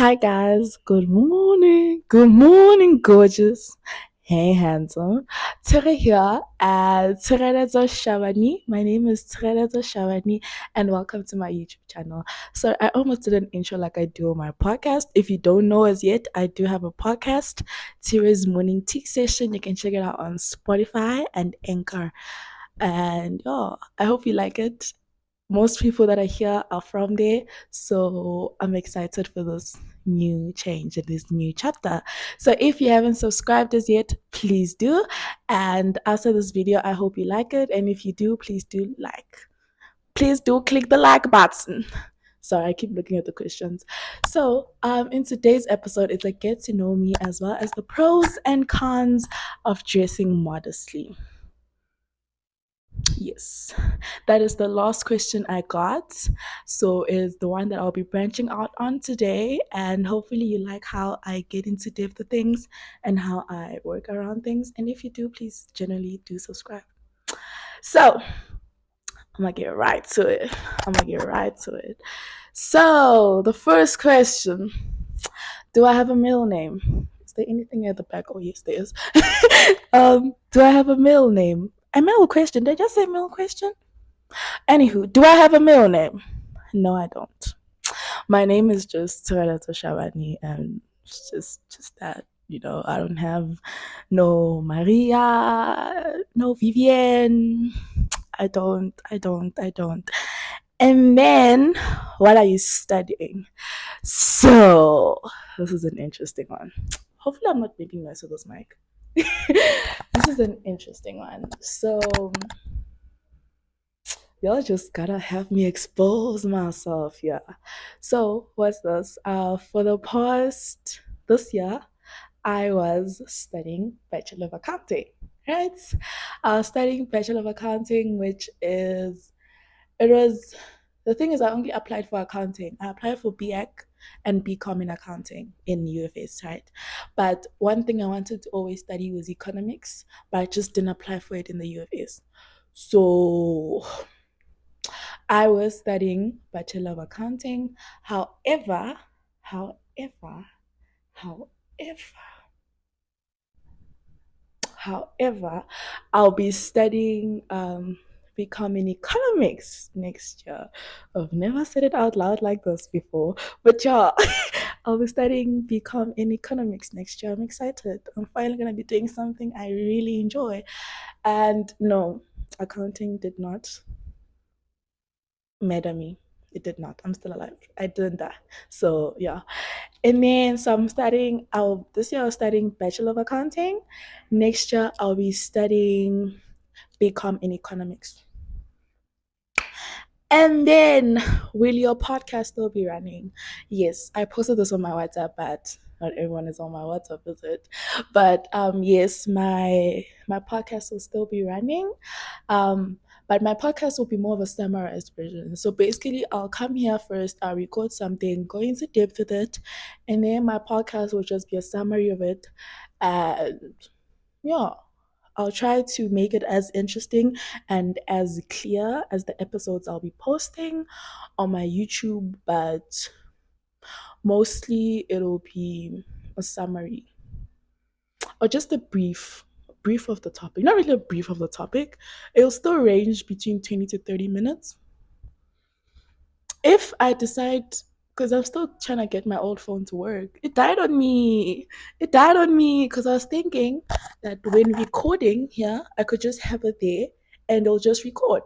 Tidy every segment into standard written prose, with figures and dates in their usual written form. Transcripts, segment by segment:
Hi guys, good morning. Good morning, gorgeous. Hey, handsome. Tere here at Tererezo Shavani. My name is Tererezo Shavani, and welcome to my YouTube channel. So, I almost did an intro like I do on my podcast. If you don't know as yet, I do have a podcast, Tere's Morning Tea Session. You can check it out on Spotify and Anchor. And I hope you like it. Most people that are here are from there, so I'm excited for this new change and this new chapter. So if you haven't subscribed as yet, please do. And after this video, I hope you like it. And if you do, please do like. Please do click the like button. Sorry, I keep looking at the questions. So, in today's episode, it's a get to know me as well as the pros and cons of dressing modestly. Yes, that is the last question I got. So is the one that I'll be branching out on today. And hopefully you like how I get into depth of things and how I work around things. And if you do, please generally do subscribe. So I'm gonna get right to it. So the first question: do I have a middle name? Is there anything at the back? Oh yes, there is. Do I have a middle name? A middle question? Did I just say middle question? Anywho, do I have a middle name? No, I don't. My name is just Toyota Shavani, and it's just that. I don't have no Maria, no Vivienne. I don't. And then, what are you studying? So, this is an interesting one. Hopefully, I'm not making noise with this mic. This is an interesting one. So, y'all just gotta have me expose myself, yeah. So what's this? For the past this year, I was studying Bachelor of Accounting, right? I was studying Bachelor of Accounting, which is it was the thing is I only applied for accounting. I applied for BAc and BCom in accounting in UFS, right? But one thing I wanted to always study was economics, but I just didn't apply for it in the UFS. So I was studying Bachelor of Accounting. However, however, however, I'll be studying becoming economics next year. I've never said it out loud like this before, but yeah, I'll be studying become in economics next year. I'm excited. I'm finally gonna be doing something I really enjoy. And no, accounting did not murder me. It did not. I'm still alive. I didn't die. So yeah. And then so I'm studying this year I was studying Bachelor of Accounting. Next year I'll be studying BCom in economics. And then will your podcast still be running? Yes, I posted this on my WhatsApp, but not everyone is on my WhatsApp, is it? But yes, my podcast will still be running. But my podcast will be more of a summarized version. So basically, I'll come here first, I'll record something, go into depth with it, and then my podcast will just be a summary of it. And yeah, I'll try to make it as interesting and as clear as the episodes I'll be posting on my YouTube, but mostly it'll be a summary or just a brief of the topic. Not really a brief of the topic. It'll still range between 20 to 30 minutes. If I decide, because I'm still trying to get my old phone to work. It died on me. Because I was thinking that when recording here, I could just have it there and it'll just record.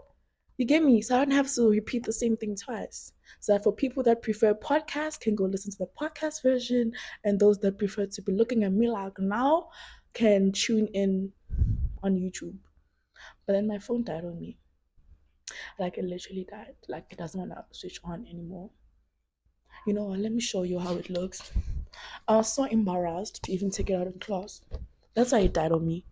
You get me? So I don't have to repeat the same thing twice. So that for people that prefer podcasts can go listen to the podcast version, and those that prefer to be looking at me like now can tune in on YouTube. But then my phone died on me. Like it literally died. Like it doesn't want to switch on anymore. You know what? Let me show you how it looks. I was so embarrassed to even take it out in class. That's why it died on me.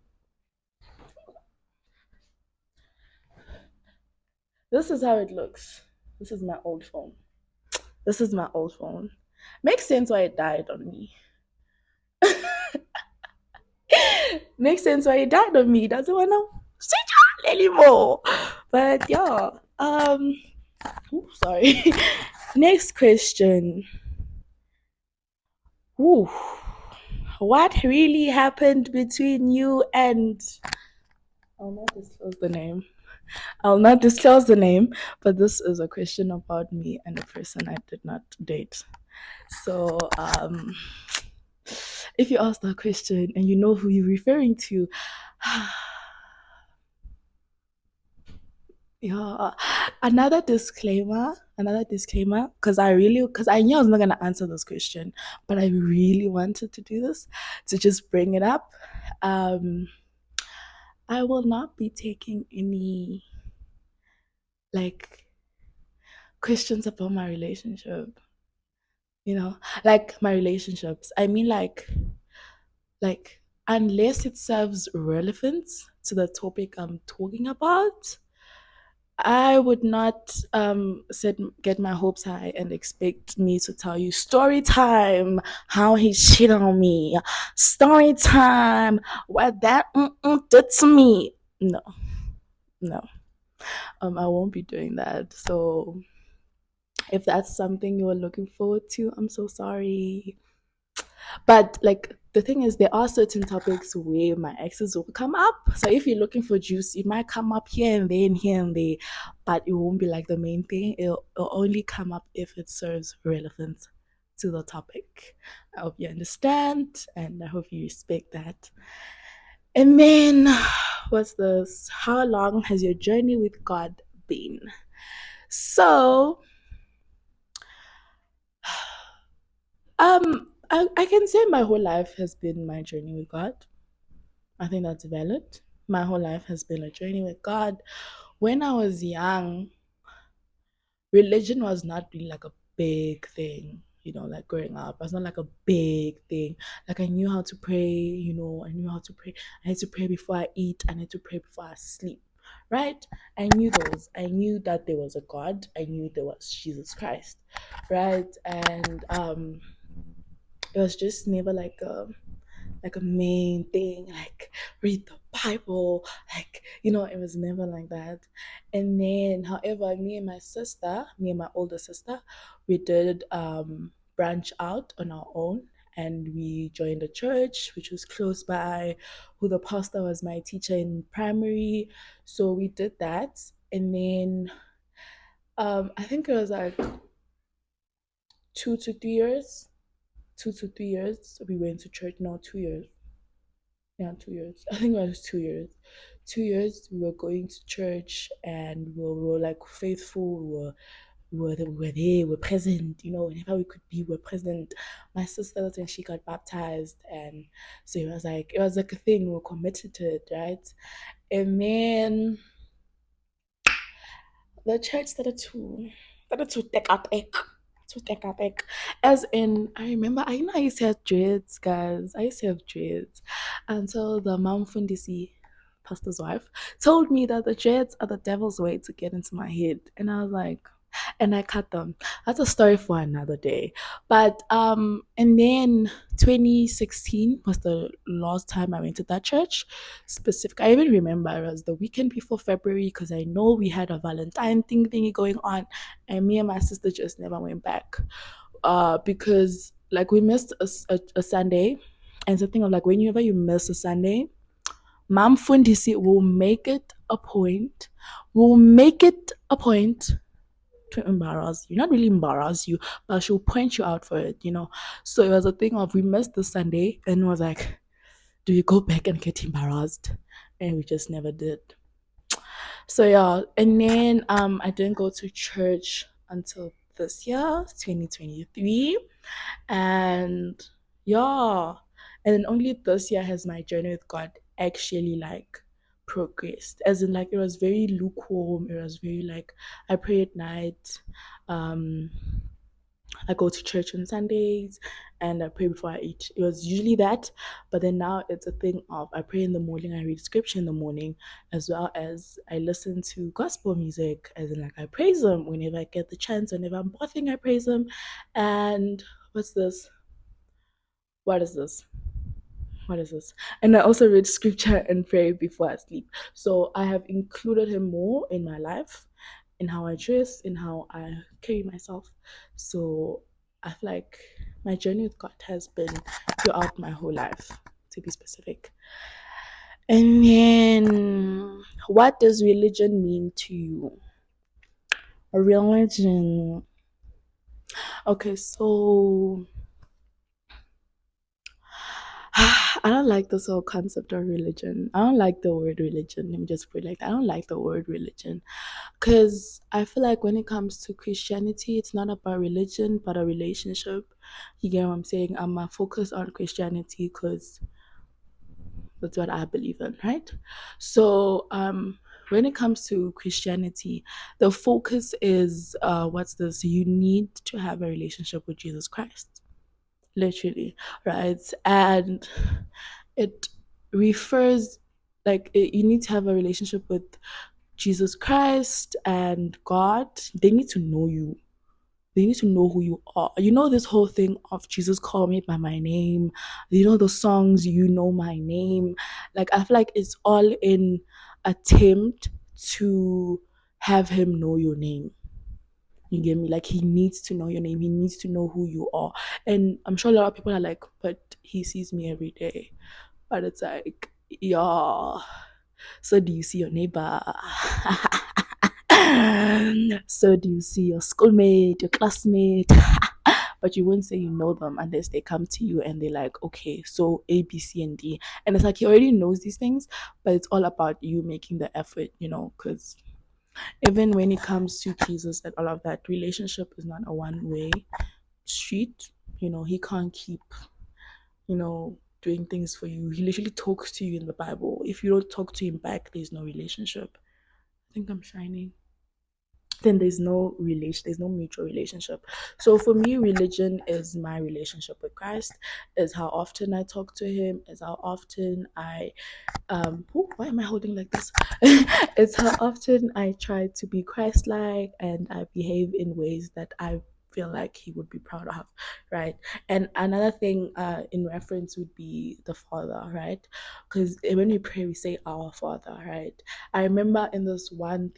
This is how it looks. This is my old phone. Makes sense why it died on me. Makes sense why it died on me. Doesn't want to switch on anymore. But yeah. Sorry. Next question. Ooh, what really happened between you and? I'll not disclose the name. I'll not disclose the name, but this is a question about me and a person I did not date. So, if you ask that question and you know who you're referring to, yeah. Another disclaimer, because I knew I was not gonna answer this question, but I really wanted to do this to just bring it up. Um, I will not be taking any like questions about my relationship. Like my relationships. I mean, like unless it serves relevance to the topic I'm talking about, I would not get my hopes high and expect me to tell you story time how he cheated on me, story time what that did to me. No, no, I won't be doing that. So if that's something you are looking forward to, I'm so sorry. But like the thing is, there are certain topics where my exes will come up. So if you're looking for juice, it might come up here and there, but it won't be like the main thing. It'll only come up if it serves relevance to the topic. I hope you understand, and I hope you respect that. And then, what's this? How long has your journey with God been? So, I can say my whole life has been my journey with God. I think that's valid. My whole life has been a journey with God. When I was young, religion was not really like a big thing, like growing up. It's not like a big thing. Like I knew how to pray, I knew how to pray. I need to pray before I eat, I need to pray before I sleep. Right? I knew those. I knew that there was a God. I knew there was Jesus Christ. Right? And it was just never like a main thing, like read the Bible, like it was never like that. And then, however, me and my older sister, we did branch out on our own, and we joined a church which was close by, who the pastor was my teacher in primary. So we did that, and then I think it was like 2 to 3 years. 2 to 3 years we went to church. No, 2 years. Yeah, 2 years. I think it was 2 years. 2 years we were going to church, and we were like faithful. We were there, we were present, whenever we could be, we were present. My sister, when she got baptized, and so it was like a thing, we were committed to it, right? And then the church started to take a back. As in, I remember, I used to have dreads, guys. I used to have dreads until the Mom Fundisi, pastor's wife, told me that the dreads are the devil's way to get into my head. And I was like, and I cut them. That's a story for another day. But and then 2016 was the last time I went to that church. Specific, I even remember it was the weekend before February, because I know we had a Valentine thing thingy going on, and me and my sister just never went back. Because like we missed a Sunday, and it's a thing of like whenever you miss a Sunday, Mom Fundisi will make it a point to embarrass you. Not really embarrass you, but she'll point you out for it. So it was a thing of we missed the Sunday, and it was like, do we go back and get embarrassed? And we just never did. So yeah, and then I didn't go to church until this year, 2023. And yeah, and then only this year has my journey with God actually like progressed. As in, like, it was very lukewarm. It was very like, I pray at night. um I go to church on Sundays, and I pray before I eat. It was usually that, but then now it's a thing of I pray in the morning, I read scripture in the morning, as well as I listen to gospel music, as in like I praise them whenever I get the chance, whenever I'm bathing, I praise them. And what's this? What is this? What is this? And I also read scripture and pray before I sleep. So I have included him more in my life, in how I dress, in how I carry myself. So I feel like My journey with God has been throughout my whole life, to be specific. And then, what does religion mean to you? A religion. Okay, so I don't like this whole concept of religion. I don't like the word religion. Let me just put it like that. I don't like the word religion because I feel like when it comes to Christianity, it's not about religion but a relationship. You get what I'm saying? I'm focused on Christianity because that's what I believe in, right? So, when it comes to Christianity, the focus is what's this? You need to have a relationship with Jesus Christ, literally, right? And it refers you need to have a relationship with Jesus Christ and God. They need to know you. They need to know who you are. You know this whole thing of Jesus call me by my name. You know the songs you know my name. Like I feel like it's all in attempt to have him know your name. You get me? Like he needs to know your name. He needs to know who you are. And I'm sure a lot of people are like, but he sees me every day. But it's like, yeah. So do you see your neighbor? So do you see your schoolmate, your classmate? But you won't say you know them unless they come to you and they're like, okay, so A, B, C, and D. And it's like he already knows these things, but it's all about you making the effort, because even when it comes to Jesus and all of that, relationship is not a one way street. He can't keep, doing things for you. He literally talks to you in the Bible. If you don't talk to him back, there's no relationship. I think I'm shining. Then there's no mutual relationship. So for me, religion is my relationship with Christ, is how often I talk to him, is how often I why am I holding like this? It's how often I try to be Christ-like and I behave in ways that I feel like he would be proud of, right? And another thing in reference would be the Father, right? Because when we pray we say our Father, right? I remember in this one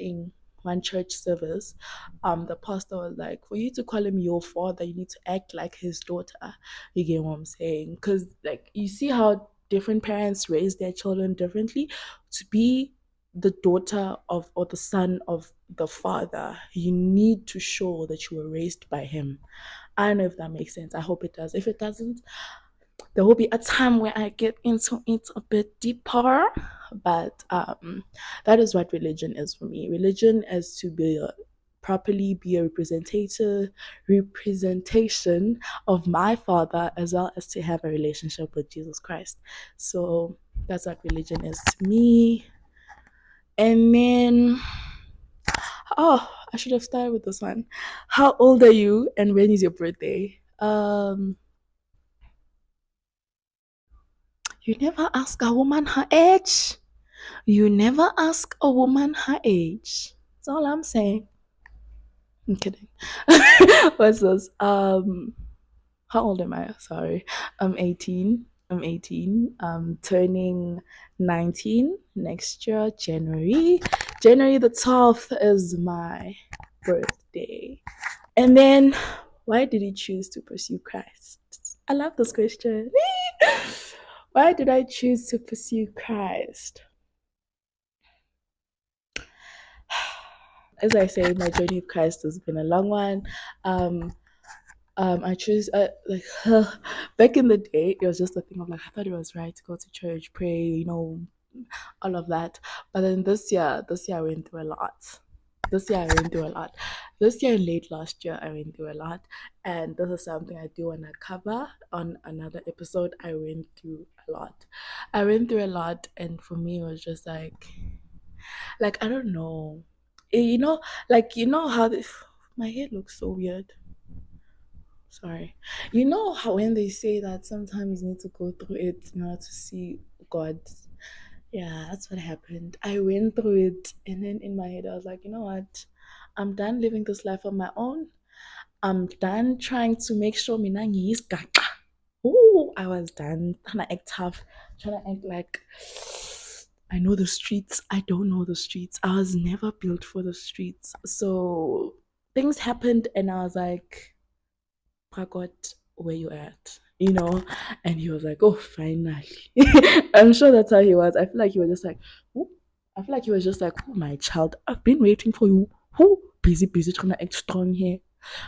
church service, the pastor was like, for you to call him your father, you need to act like his daughter. You get what I'm saying? Because like you see how different parents raise their children differently. To be the daughter of or the son of the father, you need to show that you were raised by him. I don't know if that makes sense. I hope it does. If it doesn't, there will be a time where I get into it a bit deeper. But that is what religion is for me. Religion is to properly be a representation of my father, as well as to have a relationship with Jesus Christ. So that's what religion is to me. And then, oh, I should have started with this one. How old are you and when is your birthday? You never ask a woman her age. You never ask a woman her age. That's all I'm saying. I'm kidding. What's this? How old am I? Sorry. I'm 18. I'm 18. I'm turning 19 next year, January. January the 12th is my birthday. And then, why did you choose to pursue Christ? I love this question. Why did I choose to pursue Christ? As I say, my journey with Christ has been a long one. Um, I choose like back in the day, it was just a thing of like I thought it was right to go to church, pray, all of that. But then this year I went through a lot. This year I went through a lot. This year, late last year, I went through a lot, and this is something I do want to cover on another episode. I went through a lot. I went through a lot, and for me, it was just like I don't know. You know, like how my hair looks so weird. Sorry. You know how when they say that sometimes you need to go through it in order to see God. Yeah, that's what happened. I went through it, and then in my head I was like, you know what? I'm done living this life on my own. I'm done trying to make sure Minangi is gaga. Ooh, I was done trying to act tough, trying to act like I know the streets. I don't know the streets. I was never built for the streets. So things happened, and I was like, oh God, where you at, And he was like, oh, finally. I'm sure that's how he was. I feel like he was just like, oh, I feel like he was just like, oh, my child, I've been waiting for you. Oh, busy, busy, trying to act strong here.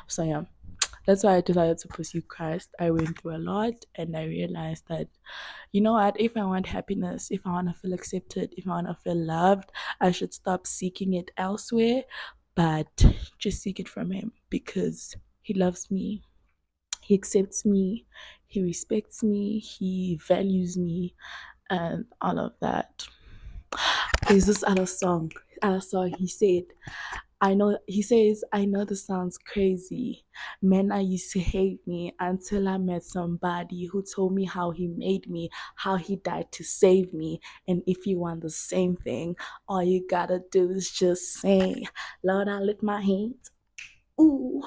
So yeah, that's why I decided to pursue Christ. I went through a lot and I realized that, you know what, if I want happiness, if I want to feel accepted, if I want to feel loved, I should stop seeking it elsewhere, but just seek it from Him because He loves me. He accepts me, he respects me, he values me, and all of that. There's this other song. He said, he says, I know this sounds crazy. Men I used to hate me until I met somebody who told me how he made me, how he died to save me. And if you want the same thing, all you gotta do is just say, Lord, I lift my hands. Ooh,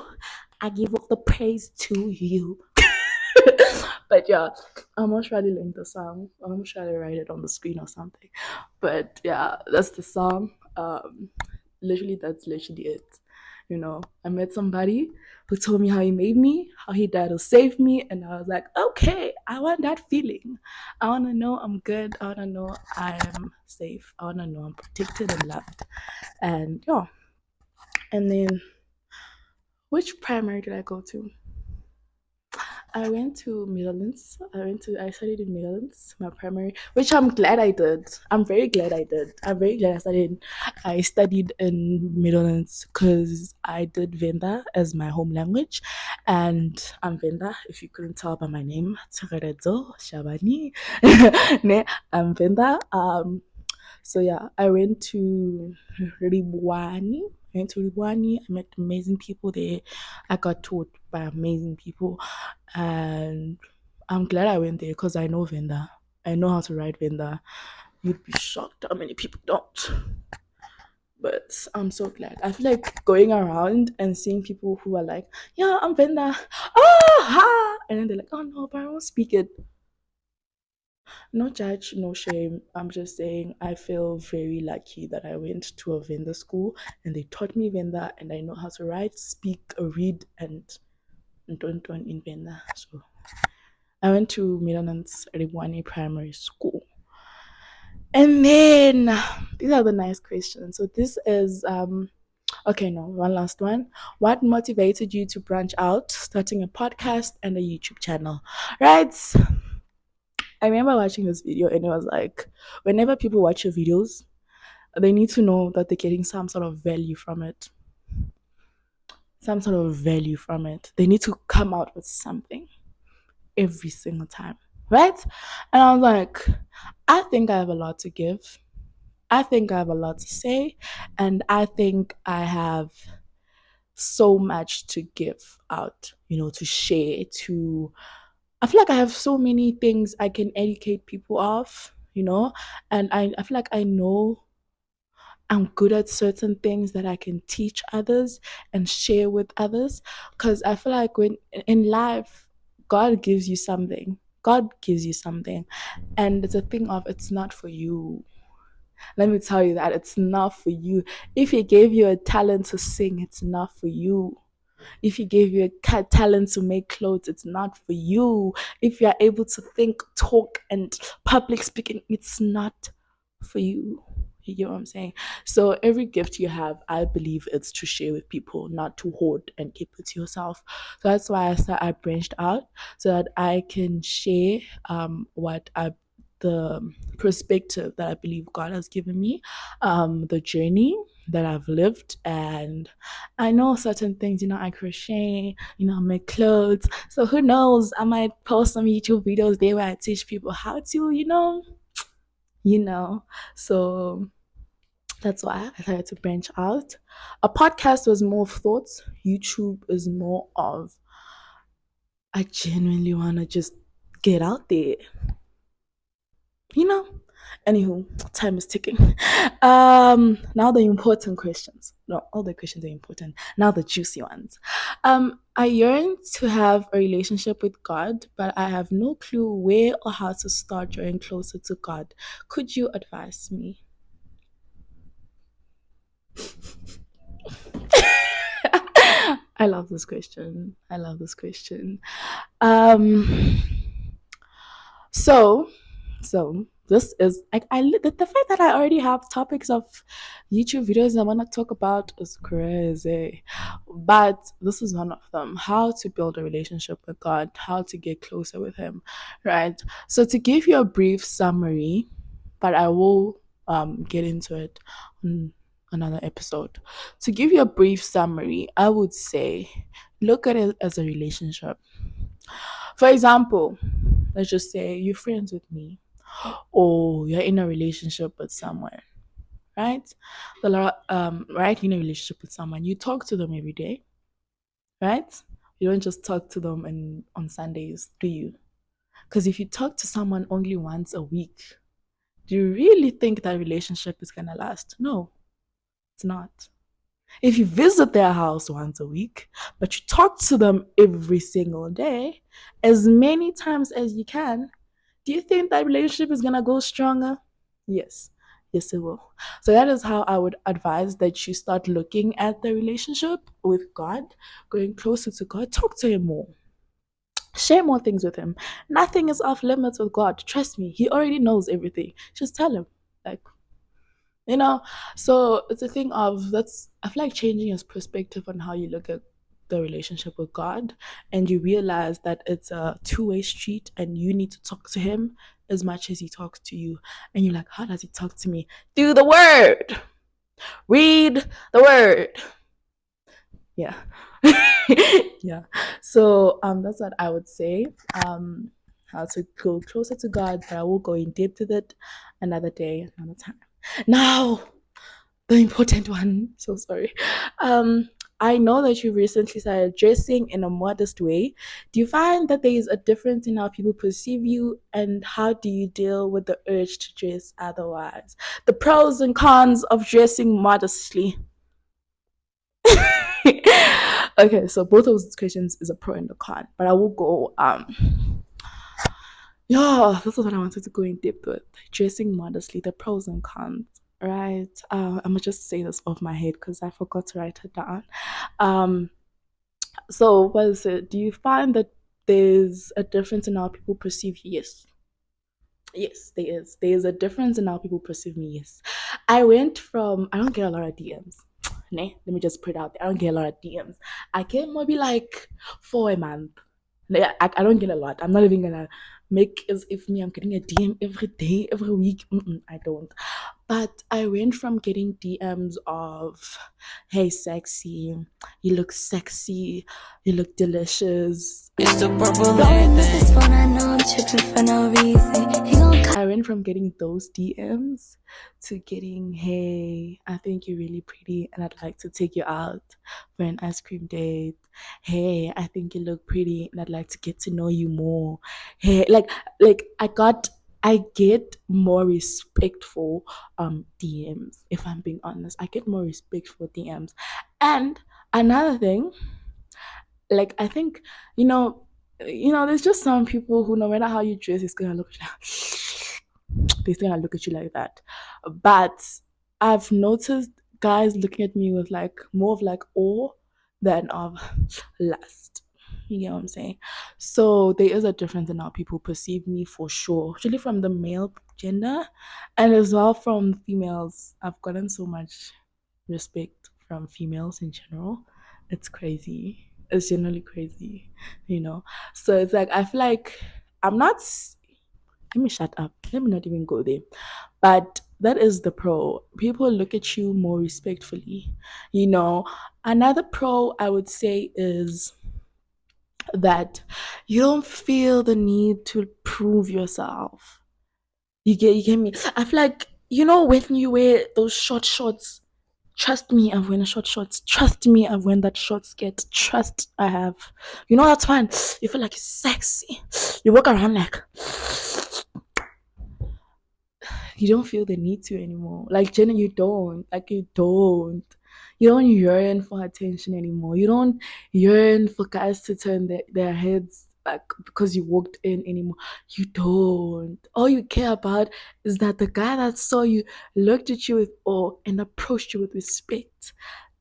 I give up the praise to you. But yeah, I'm gonna try to link the song. I'm gonna try to write it on the screen or something. But yeah, that's the song. Literally, that's literally it. I met somebody who told me how he made me, how he died to save me, and I was like, okay, I want that feeling. I wanna know I'm good. I wanna know I am safe. I wanna know I'm protected and loved. And yeah, and then which primary did I go to? I went to Netherlands. I studied in Netherlands, my primary, which I'm glad I did. I'm very glad I did. I'm very glad I studied in Netherlands because I did Venda as my home language. And I'm Venda, if you couldn't tell by my name, Tsererezo Shabani. Ne, I'm Venda. So yeah, I went to Ribwani. I met amazing people there. I got taught by amazing people, and I'm glad I went there because I know Venda. I know how to write Venda. You'd be shocked how many people don't. But I'm so glad. I feel like going around and seeing people who are like, yeah, I'm Venda. Oh, ha! And then they're like, oh no, but I won't speak it. No judge, no shame. I'm just saying I feel very lucky that I went to a vendor school and they taught me vendor and I know how to write, speak, read, and don't in vendor. So I went to Milan's Ribwani Primary School. And then these are the nice questions. So this is okay, no, one last one. What motivated you to branch out, starting a podcast and a YouTube channel? Right? I remember watching this video and it was like, whenever people watch your videos, they need to know that they're getting some sort of value from it. Some sort of value from it. They need to come out with something every single time. Right? And I was like, I think I have a lot to give. I think I have a lot to say. And I think I have so much to give out, to share, to I feel like I have so many things I can educate people of, and I feel like I know I'm good at certain things that I can teach others and share with others. Because I feel like when in life, God gives you something. God gives you something. And it's a thing of it's not for you. Let me tell you that it's not for you. If He gave you a talent to sing, it's not for you. If He gave you a talent to make clothes, it's not for you. If you are able to think, talk, and public speaking, it's not for you. You get what I'm saying? So every gift you have, I believe it's to share with people, not to hoard and keep it to yourself. So that's why I branched out so that I can share what I the perspective that I believe God has given me, the journey that I've lived, and I know certain things. I crochet, I make clothes. So who knows? I might post some YouTube videos there where I teach people how to, you know. So that's why I decided to branch out. A podcast was more of thoughts. YouTube is more of I genuinely want to just get out there, you know. Anywho, time is ticking. Now the important questions. No, all the questions are important. Now the juicy ones. I yearn to have a relationship with God, but I have no clue where or how to start drawing closer to God. Could you advise me? I I love this question. I love this question. Um, so, so this is like the fact that I already have topics of YouTube videos I want to talk about is crazy, but this is one of them: how to build a relationship with God, how to get closer with Him, right? So to give you a brief summary, but I will get into it on another episode. To give you a brief summary, I would say look at it as a relationship. For example, let's just say you're friends with me or you're in a relationship with someone, right? Right, in a relationship with someone, you talk to them every day, right? You don't just talk to them on Sundays, do you? Because if you talk to someone only once a week, do you really think that relationship is gonna last? No, it's not. If you visit their house once a week, but you talk to them every single day, as many times as you can, do you think that relationship is gonna go stronger? Yes. Yes, it will. So that is how I would advise that you start looking at the relationship with God, going closer to God. Talk to Him more. Share more things with Him. Nothing is off limits with God. Trust me, He already knows everything. Just tell Him. Like, you know, so it's a thing of that's I feel like changing your perspective on how you look at the relationship with God, and you realize that it's a two-way street and you need to talk to Him as much as He talks to you. And you're like, how does He talk to me? Through the word. Read the word. Yeah. Yeah. So that's what I would say. How to go closer to God, but I will go in depth with it another day, another time. Now, the important one. So sorry. I know that you recently started dressing in a modest way. Do you find that there is a difference in how people perceive you, and how do you deal with the urge to dress otherwise? The pros and cons of dressing modestly. Okay, so both of those questions is a pro and a con, but I will go yeah, this is what I wanted to go in depth with. Dressing modestly, the pros and cons. Right. I'm gonna just say this off my head because I forgot to write it down. Um, so what is it? Do you find that there's a difference in how people perceive you? Yes. Yes, there is. There is a difference in how people perceive me. Yes. I don't get a lot of DMs. Nah, let me just put it out there. I don't get a lot of DMs. I get maybe like 4 a month. Yeah, I don't get a lot. I'm not even gonna make as if I'm getting a DM every day, every week. I don't. But I went from getting DMs of, hey, sexy, you look sexy, you look delicious. It's the purple this phone, I know I'm tripping for no reason. I went from getting those DMs to getting, hey, I think you're really pretty and I'd like to take you out for an ice cream date. Hey, I think you look pretty and I'd like to get to know you more. Hey, like I get more respectful DMs. If I'm being honest, I get more respectful DMs. And another thing, like I think there's just some people who, no matter how you dress, it's gonna look they're gonna look at you like that. But I've noticed guys looking at me with like more of like awe than of lust. You know what I'm saying? So there is a difference in how people perceive me for sure. Actually from the male gender and as well from females. I've gotten so much respect from females in general. It's crazy. It's generally crazy, you know. So it's like I feel like I'm not let me shut up. Let me not even go there. But that is the pro. People look at you more respectfully. You know, another pro I would say is that you don't feel the need to prove yourself. You get me? I feel like when you wear those short shorts. Trust me, I've worn short shorts. Trust me, I've worn that short skirt. Trust I have. That's fine. You feel like you're sexy. You walk around like you don't feel the need to anymore. Like Jenna, you don't. Like you don't. You don't yearn for attention anymore. You don't yearn for guys to turn their heads like because you walked in anymore. You don't. All you care about is that the guy that saw you looked at you with awe and approached you with respect.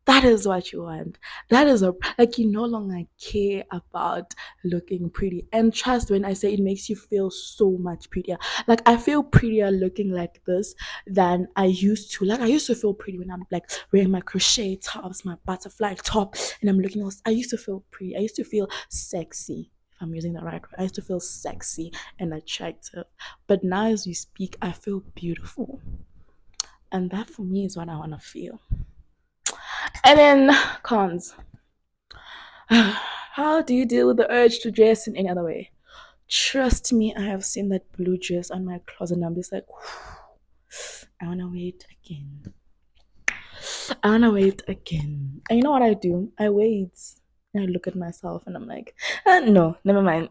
That is what you want. That is a like you no longer care about looking pretty. And trust when I say it makes you feel so much prettier. Like I feel prettier looking like this than I used to. Like I used to feel pretty when I'm like wearing my crochet tops, my butterfly top, and I'm looking all I used to feel pretty. I used to feel sexy. If I'm using the right word. I used to feel sexy and attractive. But now as we speak, I feel beautiful. And that for me is what I wanna feel. And then cons. How do you deal with the urge to dress in any other way? Trust me, I have seen that blue dress on my closet and I'm just like, I wanna wait again. I wanna wait again. And you know what I do? I wait. And I look at myself and I'm like, no, never mind.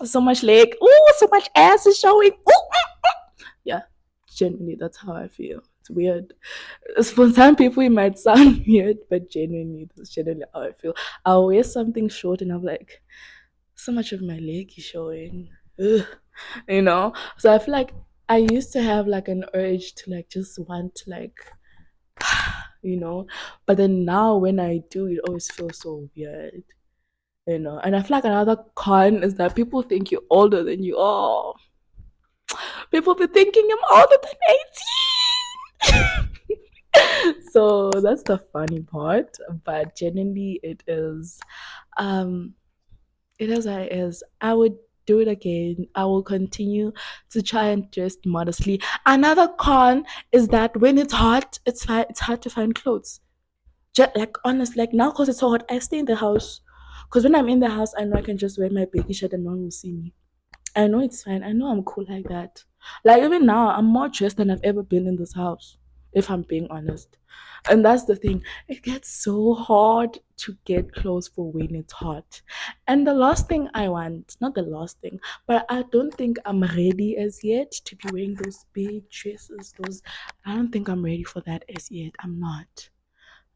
So much leg. Ooh, so much ass is showing. Yeah, genuinely, that's how I feel. It's weird. For some people, it might sound weird, but genuinely, that's generally how I feel. I'll wear something short and I'm like, so much of my leg is showing. Ugh. You know? So I feel like I used to have like an urge to like just want to like, but then now when I do, it always feels so weird. And I feel like another con is that people think you're older than you are. People be thinking I'm older than 18. So that's the funny part. But genuinely um it is what it is. I would do it again. I will continue to try and dress modestly. Another con is that when it's hot, it's hard to find clothes. Just like honest, like now because it's so hot, I stay in the house. Because when I'm in the house, I know I can just wear my baby shirt and no one will see me. I know it's fine. I know I'm cool like that. Like even now, I'm more dressed than I've ever been in this house, if I'm being honest. And that's the thing. It gets so hard to get clothes for when it's hot. And the last thing I want, not the last thing, but I don't think I'm ready as yet to be wearing those big dresses. I don't think I'm ready for that as yet. I'm not.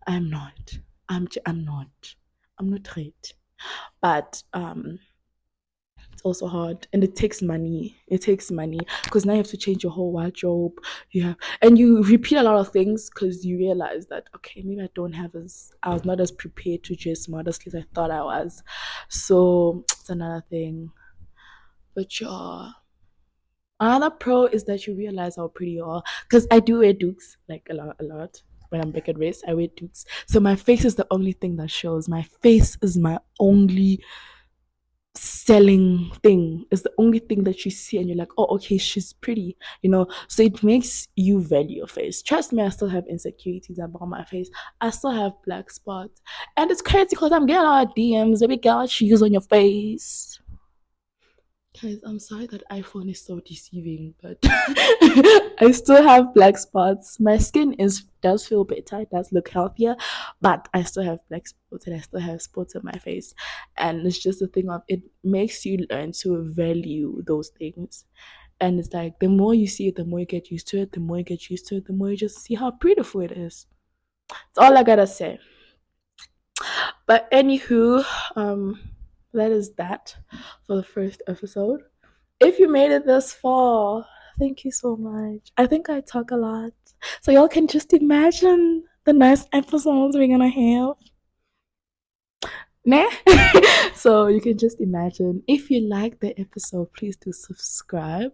I'm not. I'm not. I'm not ready. But it's also hard and it takes money. It takes money because now you have to change your whole wardrobe. You repeat a lot of things because you realize that okay, maybe I was not as prepared to dress modestly as I thought I was. So it's another thing. But yeah. Another pro is that you realize how pretty you are. Because I do wear dukes like a lot. When I'm back at race, I wear dukes. So my face is the only thing that shows. My face is my only selling thing. Is the only thing that you see and you're like, oh okay, she's pretty. So it makes you value your face. Trust me, I still have insecurities about my face. I still have black spots. And it's crazy because I'm getting a lot of DMs, baby girl, shoes on your face. Guys, I'm sorry that iPhone is so deceiving, but I still have black spots. My skin does feel better, it does look healthier, but I still have black spots and I still have spots on my face. And it's just a thing of it makes you learn to value those things. And it's like the more you see it, the more you get used to it, the more you get used to it, the more you just see how beautiful it is. That's all I gotta say. But anywho, that is that for the first episode. If you made it this far, thank you so much. I think I talk a lot. So y'all can just imagine the next episodes we're gonna have. Nah? So you can just imagine. If you like the episode, please do subscribe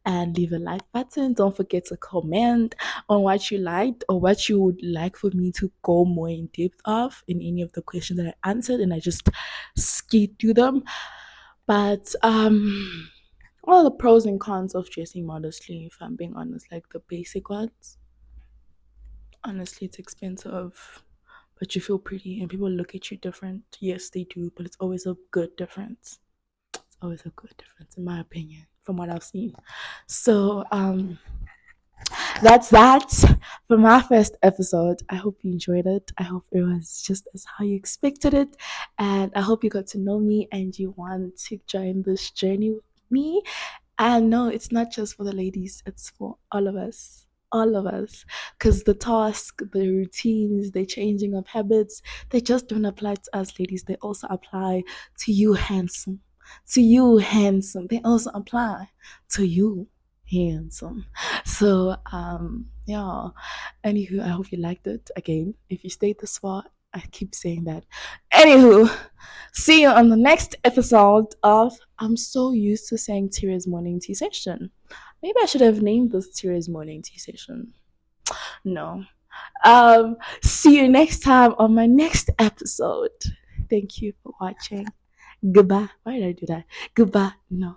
and leave a like button. Don't forget to comment on what you liked or what you would like for me to go more in depth of in any of the questions that I answered, and I just skate through them. But all the pros and cons of dressing modestly, if I'm being honest, like the basic ones. Honestly, it's expensive, but you feel pretty and people look at you different. Yes, they do, but it's always a good difference. It's always a good difference, in my opinion, from what I've seen. So, that's that for my first episode. I hope you enjoyed it. I hope it was just as how you expected it. And I hope you got to know me and you want to join this journey with me. And no, it's not just for the ladies, it's for all of us. All of us. Because the task, the routines, the changing of habits, they just don't apply to us ladies. They also apply to you, handsome. To you, handsome. They also apply to you, handsome. So, yeah. Anywho, I hope you liked it. Again, if you stayed this far, I keep saying that. Anywho, see you on the next episode of I'm so used to saying Tira's morning tea session. Maybe I should have named this Tira's morning tea session. No. See you next time on my next episode. Thank you for watching. Goodbye. Why did I do that? Goodbye. No.